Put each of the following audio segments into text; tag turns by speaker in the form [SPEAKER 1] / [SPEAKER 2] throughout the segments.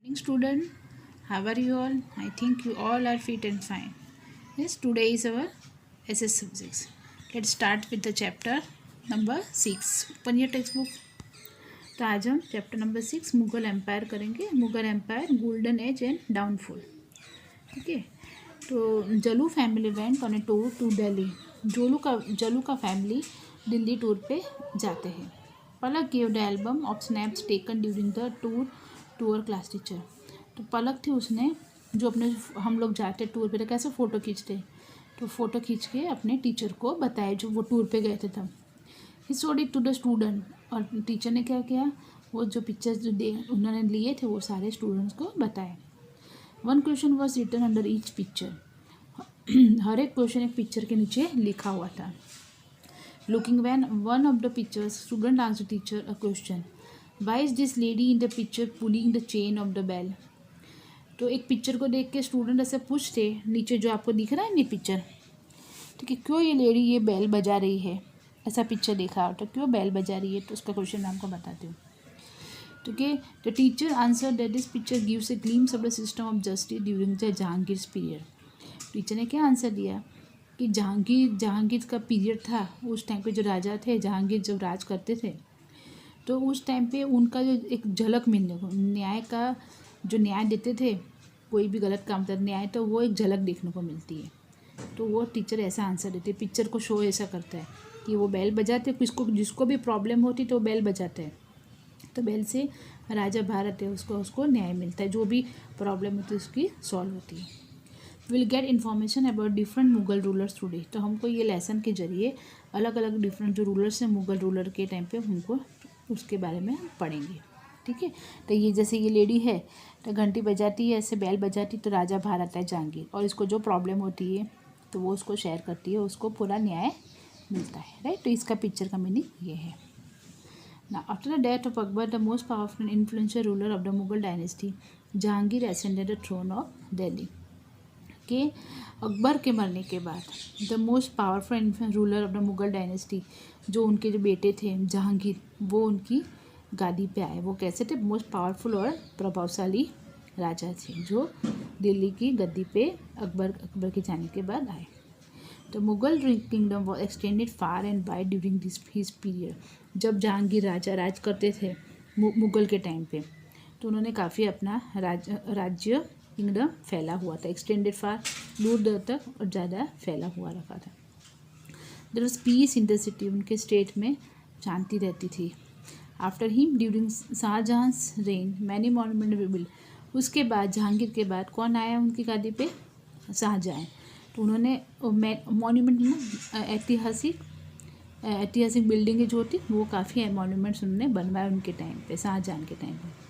[SPEAKER 1] Morning student, how are you all? I think you all are fit and fine. Yes, today is our SS subjects. Let's start with the chapter number 6. Open your textbook. तो आज हम chapter number 6 Mughal empire करेंगे. Mughal empire golden age and downfall. ठीक है. तो Jalu family went on a tour to Delhi. Jalu का family Delhi tour पे जाते हैं. Palak give the album of snaps taken during the tour to our class teacher. तो पलक थी, उसने जो अपने हम लोग जाते टूर पे तो कैसे फ़ोटो खींचते, तो फ़ोटो खींच के अपने टीचर को बताया जो वो टूर पे गए थे तब. He showed it to the student. और टीचर ने क्या किया, वो जो पिक्चर्स जो उन्होंने लिए थे वो सारे स्टूडेंट्स को बताए. One question was written under each picture. हर एक क्वेश्चन एक पिक्चर के नीचे लिखा हुआ था. Looking when one of the pictures student asked teacher a question, why is this lady in the picture pulling the chain of the bell. तो एक पिक्चर को देख के स्टूडेंट ऐसे पूछते, नीचे जो आपको दिख रहा है ये पिक्चर, ठीक है, क्यों ये लेडी ये बेल बजा रही है. ऐसा पिक्चर देखा तो क्यों बेल बजा रही है, तो उसका क्वेश्चन मैं आपको बताती हूँ. ठीक है. The teacher answer that this picture gives a glimpse of the system of justice during the Jahangir period. Teacher ने क्या आंसर दिया कि जहांगीर का पीरियड था, उस टाइम पे जो राजा थे, जहांगीर जब राज करते थे, तो उस टाइम पे उनका जो एक झलक मिलने को, न्याय का जो न्याय देते थे, कोई भी गलत काम करता न्याय, तो वो एक झलक देखने को मिलती है. तो वो टीचर ऐसा आंसर देते, पिक्चर को शो ऐसा करता है कि वो बेल बजाते, जिसको भी प्रॉब्लम होती तो वो बेल बजाते हैं, तो बेल से राजा भारत है उसको न्याय मिलता है, जो भी प्रॉब्लम होती है उसकी सॉल्व होती है. Will get information about different Mughal rulers today. तो हमको ये लेसन के जरिए अलग अलग डिफरेंट जो रूलर्स हैं मुगल रूलर के टाइम पे हमको उसके बारे में पढ़ेंगे. ठीक है. तो ये जैसे ये लेडी है तो घंटी बजाती है, ऐसे बैल बजाती, तो राजा भारत है जहांगीर, और इसको जो प्रॉब्लम होती है तो वो उसको शेयर करती है, उसको पूरा न्याय मिलता है. राइट. तो इसका पिक्चर का मीनिंग ये है. Now, after the death of Akbar, the most powerful and influential ruler of the Mughal dynasty, Jahangir ascended the throne of Delhi. के अकबर के मरने के बाद the most powerful and ruler of the Mughal dynasty, जो उनके जो बेटे थे जहांगीर, वो उनकी गादी पे आए. वो कैसे थे, मोस्ट पावरफुल और प्रभावशाली राजा थे जो दिल्ली की गद्दी पे अकबर के जाने के बाद आए. तो Mughal kingdom was extended far and wide during this his period. जब जहांगीर राजा राज करते थे मुगल के टाइम पे, तो उन्होंने काफ़ी अपना राज्य किंगडम फैला हुआ था. एक्सटेंडेड फार, दूर दूर तक और ज़्यादा फैला हुआ रखा था. There was peace in the city. उनके स्टेट में शांति रहती थी. After him during Shah Jahan's reign many monument were built. उसके बाद जहांगीर के बाद कौन आया उनकी गादी पे, शाहजहां. तो उन्होंने मॉन्यूमेंट में ऐतिहासिक बिल्डिंगें जो होती वो काफ़ी मॉन्यूमेंट्स उन्होंने बनवाए उनके टाइम पे, शाहजहां के टाइम पे.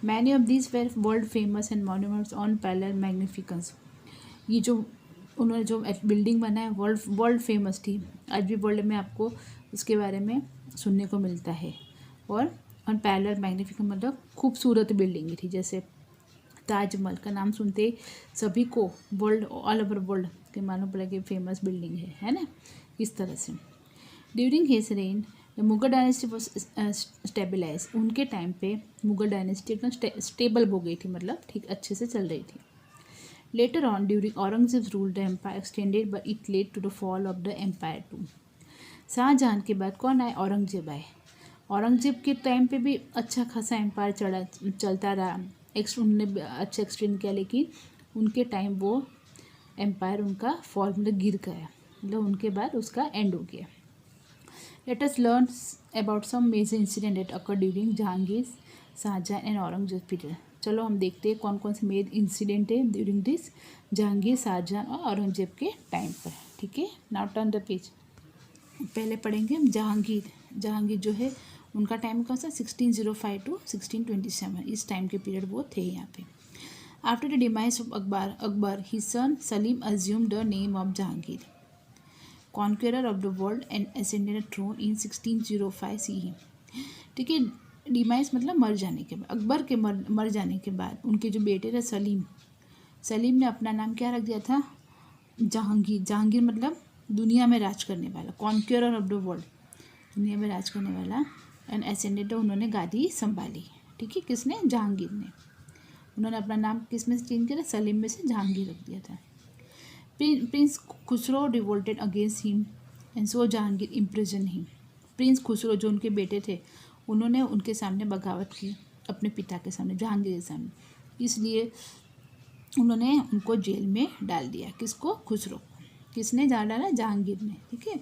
[SPEAKER 1] Many of these were world famous and monuments on parallel magnificence. ये जो उन्होंने जो बिल्डिंग बनाए वर्ल्ड फेमस थी. आज भी वर्ल्ड में आपको इसके बारे में सुनने को मिलता है. और ऑन पैरेलल मैग्निफिकेंस मतलब खूबसूरत बिल्डिंग थी. जैसे ताजमहल का नाम सुनते ही सभी को वर्ल्ड, ऑल ओवर वर्ल्ड के मालूम पड़ा कि फेमस बिल्डिंग है ना, इस तरह से. During his reign the Mughal dynasty was stabilize. उनके टाइम पे मुगल डायनेस्टी एकदम स्टेबल हो गई थी, मतलब ठीक अच्छे से चल रही थी. Later on during Aurangzeb rule the empire extended but it led to the fall of the empire too. Shahjahan के बाद कौन आए, औरंगजेब आए. औरंगजेब के टाइम पे भी अच्छा खासा एम्पायर चलता रहा. उन्होंने अच्छा एक्सटेंड किया, लेकिन उनके टाइम वो एम्पायर उनका फॉल मतलब गिर गया, मतलब उनके बाद उसका एंड हो गया. Let us learn about some major incident that occur during Jahangir, Shahjahan and Aurangzeb period. चलो हम देखते हैं कौन कौन से मेजर इंसिडेंट है ड्यूरिंग दिस जहांगीर, शाहजहां और औरंगजेब के टाइम पर. ठीक है. Now turn the page. पहले पढ़ेंगे हम जहांगीर जो है उनका टाइम कौन सा, 1605 टू 1627. इस टाइम के पीरियड वो थे यहाँ पे. After the demise of Akbar his son Salim assumed the name of Jahangir, conqueror of the world and ascended throne in 1605 CE. ठीक है. डिमाइस मतलब मर जाने के बाद, अकबर के मर जाने के बाद उनके जो बेटे थे सलीम ने अपना नाम क्या रख दिया था, जहांगीर मतलब दुनिया में राज करने वाला, कॉन्क्वेरर ऑफ द वर्ल्ड, दुनिया में राज करने वाला. एंड असेंडेड, उन्होंने गादी संभाली. ठीक है. किसने, जहांगीर ने. उन्होंने अपना नाम किस में से चेंज किया था, सलीम में से जहांगीर रख दिया था। Prince Khusro revolted against him and so Jahangir imprison him. Prince Khusro जो उनके बेटे थे, उन्होंने उनके सामने बगावत की, अपने पिता के सामने, जहांगीर के सामने, इसलिए उन्होंने उनको जेल में डाल दिया। किसको? खुसरो को। किसने डाला? जहांगीर ने। ठीक है।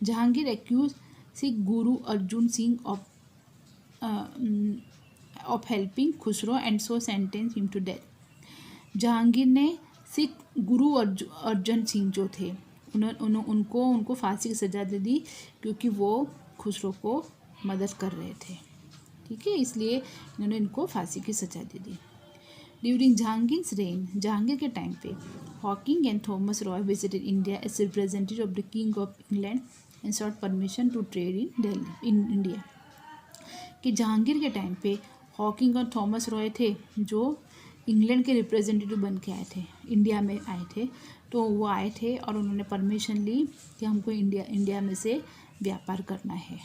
[SPEAKER 1] Jahangir accuse Sikh Guru Arjun Singh of helping Khusro and so sentence him to death. Jahangir ने सिख गुरु अर्जुन सिंह जो थे, उनको फांसी की सज़ा दे दी, क्योंकि वो खुसरो को मदद कर रहे थे। ठीक है, इसलिए इन्होंने इनको फांसी की सज़ा दे दी। ड्यूरिंग जहांगीर्स रेन, जहांगीर के टाइम पे Hawking and Thomas Roe visited India as representative of the king of England and sought permission to trade in Delhi in India. कि जहांगीर के टाइम पे हॉकिंग और थॉमस रॉय थे, जो इंग्लैंड के रिप्रेजेंटेटिव बन के आए थे, इंडिया में आए थे, तो वो आए थे और उन्होंने परमिशन ली कि हमको इंडिया में से व्यापार करना है।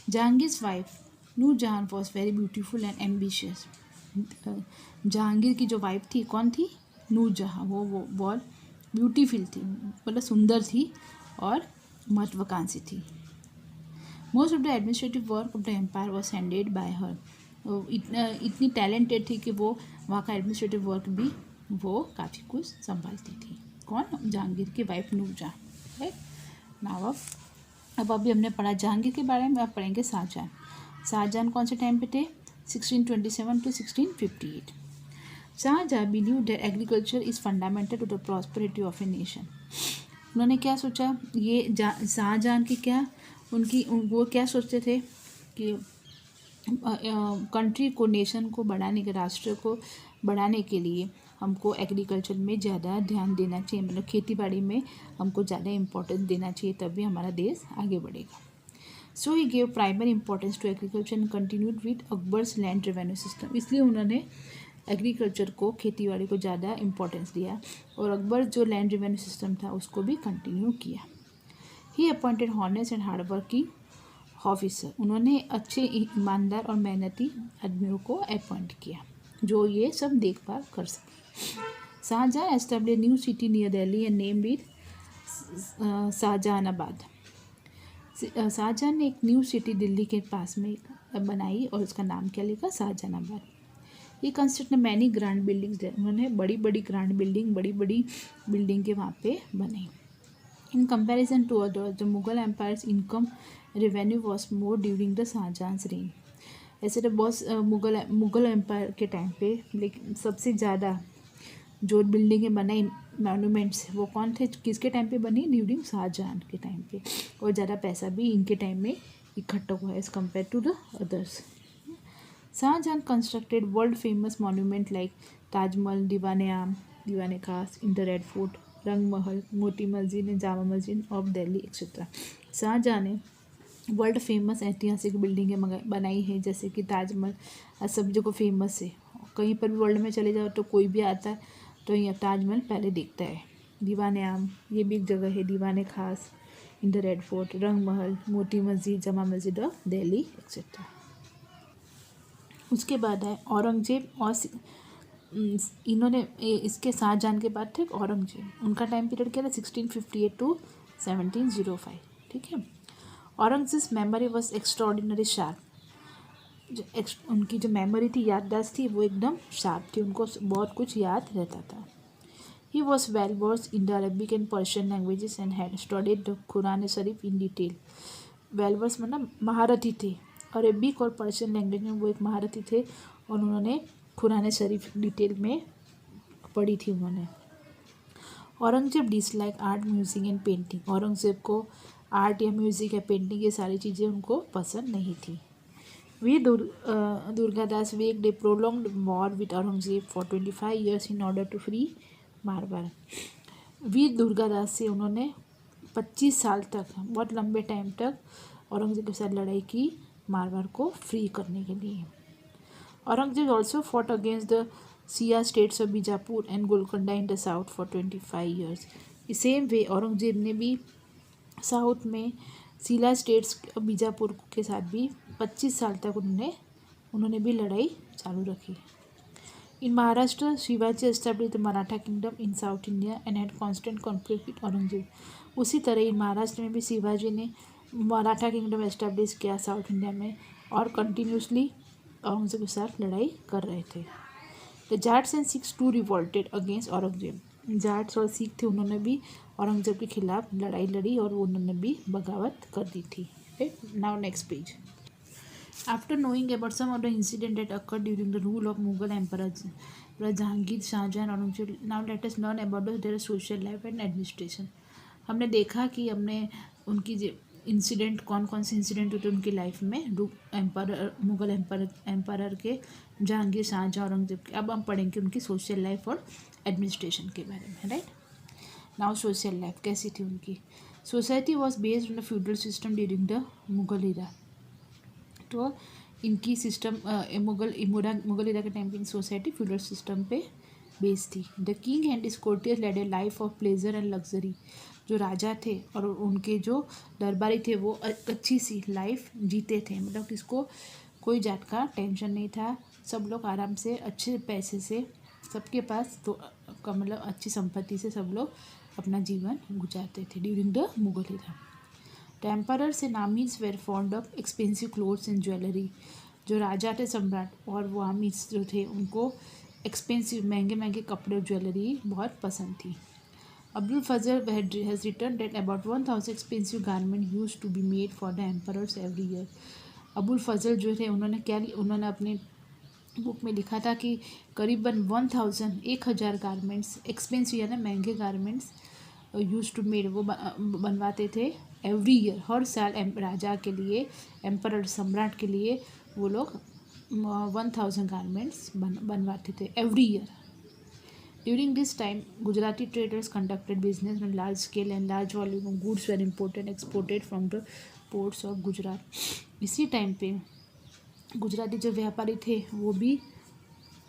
[SPEAKER 1] Jahangir's wife Nur Jahan was very beautiful and ambitious. Jahangir की जो वाइफ थी, कौन थी? नूरजहां। वो बहुत ब्यूटीफुल थी, मतलब सुंदर थी और महत्वाकांक्षी थी। Most of the administrative work of the empire was handed by her. इतनी टैलेंटेड थी कि वो वहाँ का एडमिनिस्ट्रेटिव वर्क भी वो काफ़ी कुछ संभालती थी। कौन? जहांगीर की वाइफ नूरजहां। राइट नाउ अब अभी हमने पढ़ा जहांगीर के बारे में, अब पढ़ेंगे शाहजहां। शाहजहां कौन से टाइम पे थे? 1627 to 1658। Shahjahan believe that agriculture is fundamental to the prosperity of a nation. उन्होंने क्या सोचा? ये शाहजहां की क्या वो क्या सोचते थे कि कंट्री को, नेशन को बढ़ाने के, राष्ट्र को बढ़ाने के लिए हमको एग्रीकल्चर में ज़्यादा ध्यान देना चाहिए, मतलब खेती बाड़ी में हमको ज़्यादा इम्पोर्टेंस देना चाहिए, तभी हमारा देश आगे बढ़ेगा। So he gave primary importance to agriculture and continued with Akbar's land revenue system. इसलिए उन्होंने एग्रीकल्चर को, खेती बाड़ी को ज़्यादा इंपॉर्टेंस दिया और अकबर जो लैंड रेवेन्यू सिस्टम था उसको भी कंटिन्यू किया। ही appointed honest and hardworking officer. उन्होंने अच्छे, ईमानदार और मेहनती आदमियों को अपॉइंट किया जो ये सब देखभाल कर सके। Shahjahan establish new city near Delhi and named it Shahjahanabad. Shahjahan ने एक न्यू सिटी दिल्ली के पास में बनाई और उसका नाम क्या लिखा? शाहजहानाबाद। ये कंस्ट्रक्ट मैनी ग्रांड बिल्डिंग्स, उन्होंने बड़ी बड़ी ग्रांड बिल्डिंग, बड़ी बड़ी बिल्डिंग के वहाँ पे बनाई। In comparison to others, the Mughal empire's income revenue was more during the Shah Jahan's reign. ऐसे तो बहुत मुगल एम्पायर के टाइम पे, लेकिन सबसे ज़्यादा जो बिल्डिंगें बनाई, मॉन्यूमेंट्स, वो कौन थे? किसके टाइम पे बनी? ड्यूरिंग शाहजहां के टाइम पे। और ज़्यादा पैसा भी इनके टाइम में इकट्ठा हुआ है as compare to the others. Shahjahan constructed world famous monument like Taj Mahal, Diwane Aam, दीवाने खास, इन द रेड फोर्ट, रंग महल, Moti Masjid and Jama Masjid of Delhi etcetera. Shahjahan ने वर्ल्ड फेमस ऐतिहासिक बिल्डिंगें बनाई हैं, जैसे कि ताजमहल सब जगह फेमस है। कहीं पर भी वर्ल्ड में चले जाओ तो कोई भी आता है तो ये ताजमहल पहले देखता है। दीवाने आम, ये भी एक जगह है, दीवाने खास, इन द रेड फोर्ट, रंग महल, मोती मस्जिद, जामा मस्जिद ऑफ दिल्ली एक्सेट्रा। उसके बाद है औरंगजेब और इन्होंने इसके शाहजहां के बाद थे औरंगजेब। उनका टाइम पीरियड क्या था? 1658 to 1705। ठीक है। Aurangzeb's memory was extraordinary sharp. उनकी जो मेमोरी थी, याददाश्त थी, वो एकदम शार्प थी, उनको बहुत कुछ याद रहता था। He was well versed in the Arabic and Persian languages and had studied the Quran Sharif in detail. Well verse मतलब महारथी थे, अरबिक और पर्शियन लैंग्वेज में वो एक महारथी थे और उन्होंने कुरान शरीफ डिटेल में पढ़ी थी उन्होंने। Aurangzeb dislike art, music and painting. Aurangzeb को आर्ट या म्यूज़िक या पेंटिंग, ये सारी चीज़ें उनको पसंद नहीं थी। Veer Durgadas waged a prolonged war with Aurangzeb for 25 years in order to free Marwar. Veer Durgadas से उन्होंने 25 साल तक, बहुत लंबे टाइम तक औरंगजेब के साथ लड़ाई की, मारवाड़ को फ्री करने के लिए। Aurangzeb also fought against the Siya states of Bijapur and Golconda in the south for 25 years। Same way Aurangzeb ने भी साउथ में सिला स्टेट्स, बीजापुर के साथ भी 25 साल तक उन्होंने भी लड़ाई चालू रखी। In Maharashtra, Shivaji establish the Maratha kingdom in south India and had constant conflict with Aurangzeb. उसी तरह इन महाराष्ट्र में भी शिवाजी ने मराठा किंगडम एस्टैब्लिश किया साउथ इंडिया में और कंटिन्यूसली औरंगजेब के साथ लड़ाई कर रहे थे। The Jats and Sikhs too revolted against Aurangzeb. Jats और सिख थे, उन्होंने भी औरंगजेब के खिलाफ लड़ाई लड़ी और उन्होंने भी बगावत कर दी थी। Now next page. After knowing about some of the incidents that occurred during the rule of Mughal emperors Jahangir, Shahjahan और Aurangzeb, now let us learn about their social life and administration। हमने देखा कि हमने उनकी incident कौन कौन से incident होते उनकी लाइफ में मुगल एम्पायर के, जहांगीर, शाहजहाँ, औरंगजेब के। अब हम पढ़ेंगे उनकी सोशल लाइफ और एडमिनिस्ट्रेशन के बारे में। राइट नाउ सोशल लाइफ कैसी थी उनकी। Society was based on the feudal system during the Mughal era. तो इनकी सिस्टम मुगल इरा के टाइम पे सोसाइटी फ्यूडल सिस्टम पे बेस्ड थी। The king and his courtiers led a life of pleasure and luxury. जो राजा थे और उनके जो दरबारी थे वो अच्छी सी लाइफ जीते थे, मतलब किसको कोई जात का टेंशन नहीं था। सब लोग आराम से अच्छे पैसे से, सबके पास तो मतलब अच्छी संपत्ति से सब लोग अपना जीवन गुजारते थे during the Mughal era. The emperors and armies were fond of expensive clothes and jewellery. जो राजा थे सम्राट और वो आर्मीज जो थे उनको एक्सपेंसिव महंगे महंगे कपड़े और ज्वेलरी बहुत पसंद थी। Abdul Fazl has written that about 1000 expensive garments used to be made for the emperors every year। Abul फजल जो थे उन्होंने अपने बुक में लिखा था कि करीबन 1000 गारमेंट्स एक्सपेंसिव यानी महंगे गारमेंट्स यूज टू मेड वो बनवाते थे एवरी ईयर, हर साल राजा के लिए, एम्परर सम्राट के लिए वो लोग 1000 गारमेंट्स बनवाते थे every year. During this time, Gujarati traders conducted business on large scale and large volume of goods were imported and exported from the ports of Gujarat। इसी टाइम पे गुजराती जो व्यापारी थे वो भी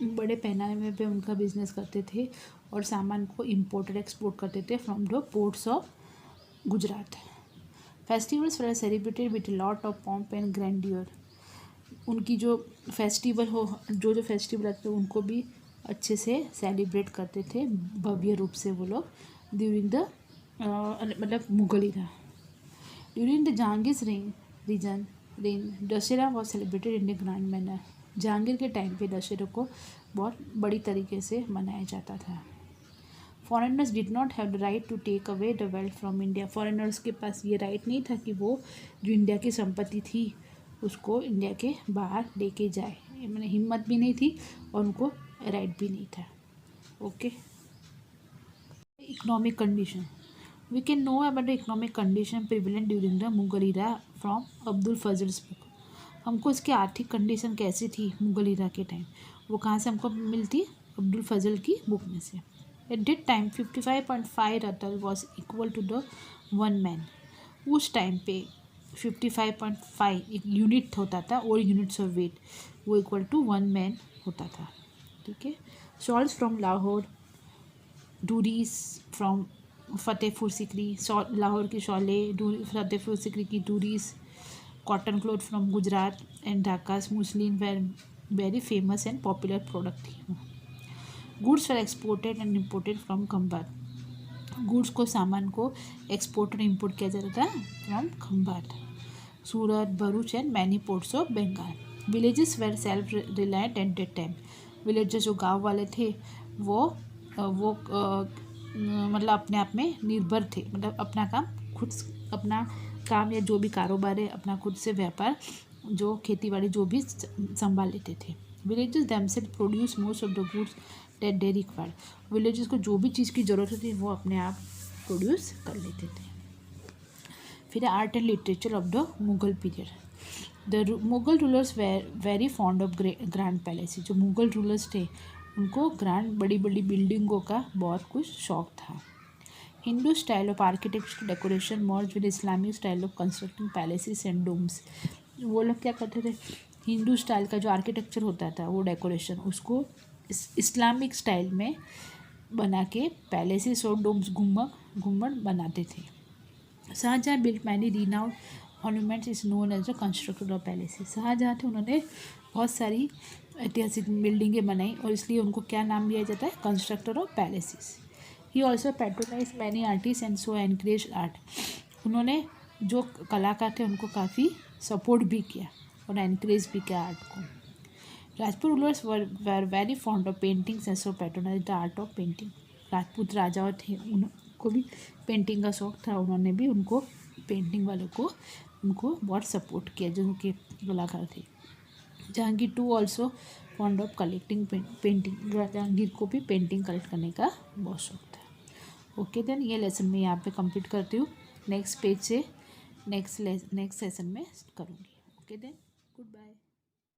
[SPEAKER 1] बड़े पैमाने पे उनका बिजनेस करते थे और सामान को इम्पोर्टेड एक्सपोर्ट करते थे from the ports of Gujarat. Festivals were celebrated with lot of pomp and grandeur. उनकी जो फेस्टिवल जो फेस्टिवल रहते उनको भी अच्छे से सेलिब्रेट करते थे भव्य रूप से वो लोग ड्यूरिंग द मतलब Mughal era. During the Jahangir reign Dussehra was celebrated in the grand manner. Jahangir के टाइम पे दशहरा को बहुत बड़ी तरीके से मनाया जाता था। Foreigners did not have the right to take away the wealth from India. Foreigners के पास ये राइट नहीं था कि वो जो इंडिया की संपत्ति थी उसको इंडिया के बाहर लेके जाए, मैंने हिम्मत भी नहीं थी और उनको राइट भी नहीं था। Okay, economic condition. We can know about the economic condition prevalent during the Mughal era from Abdul Fazl's book. हमको इसकी आर्थिक कंडीशन कैसी थी मुगल इरा के टाइम, वो कहाँ से हमको मिलती? अब्दुल फजल की बुक में से। At that time 55.5 ratal was equal to the 1 man. उस टाइम पे 55.5 एक यूनिट होता था और यूनिट्स ऑफ वेट वो इक्वल टू 1 मैन होता था। ठीक है। Shawls from Lahore, durries from Fatehpur Sikri, Lahore की शॉले, फतेहपुर सिकरी की durries, cotton cloth from Gujarat and Dhaka's muslin were very famous and popular product थी। Goods were exported and imported from Khambhat. Goods को, सामान को एक्सपोर्ट और इम्पोर्ट किया जाता था from Khambhat, Surat, Bharuch and many ports of Bengal. Villages were self reliant at that time. Villages जो गांव वाले थे वो मतलब अपने आप में निर्भर थे, मतलब अपना काम या जो भी कारोबार है अपना खुद से व्यापार जो खेतीबाड़ी जो भी संभाल लेते थे। Villages themselves produce most of the goods that they required. Villages को जो भी चीज़ की ज़रूरत थी वो अपने आप प्रोड्यूस कर लेते थे। फिर art and literature of the Mughal period. The Mughal rulers very fond of grand palace. जो मुगल रूलर्स थे उनको ग्रैंड बड़ी बड़ी बिल्डिंगों का बहुत कुछ शौक था। Hindu style of architecture decoration merge with Islamic style of constructing palaces and domes. वो लोग क्या करते थे, हिंदू स्टाइल का जो आर्किटेक्चर होता था वो डेकोरेशन उसको इस्लामिक स्टाइल में बना के पैलेसेस और डोम्स घुम्मट बनाते थे। Shahjahan built many renowned monuments is known as the constructor of palaces. Shahjahan थे उन्होंने बहुत सारी ऐतिहासिक बिल्डिंगें बनाई और इसलिए उनको क्या नाम दिया जाता है, constructor of palaces. He also patronise many artist and so encourage art. उन्होंने जो कलाकार थे उनको काफ़ी सपोर्ट भी किया और एनकरेज भी किया आर्ट को। Rajput rulers were very fond of paintings and so patronise the art of painting. Rajput राजाओं थे, उनको भी पेंटिंग का शौक था, उन्होंने भी उनको पेंटिंग वालों को उनको बहुत सपोर्ट किया जो उनके कलाकार थे। Jahangir too also fond of collecting painting. Jahangir को भी पेंटिंग कलेक्ट करने का बहुत शौक था। ओके देन, ये लेसन मैं यहाँ पे कंप्लीट करती हूँ। नेक्स्ट पेज से नेक्स्ट सेशन में करूँगी। Okay then, good bye.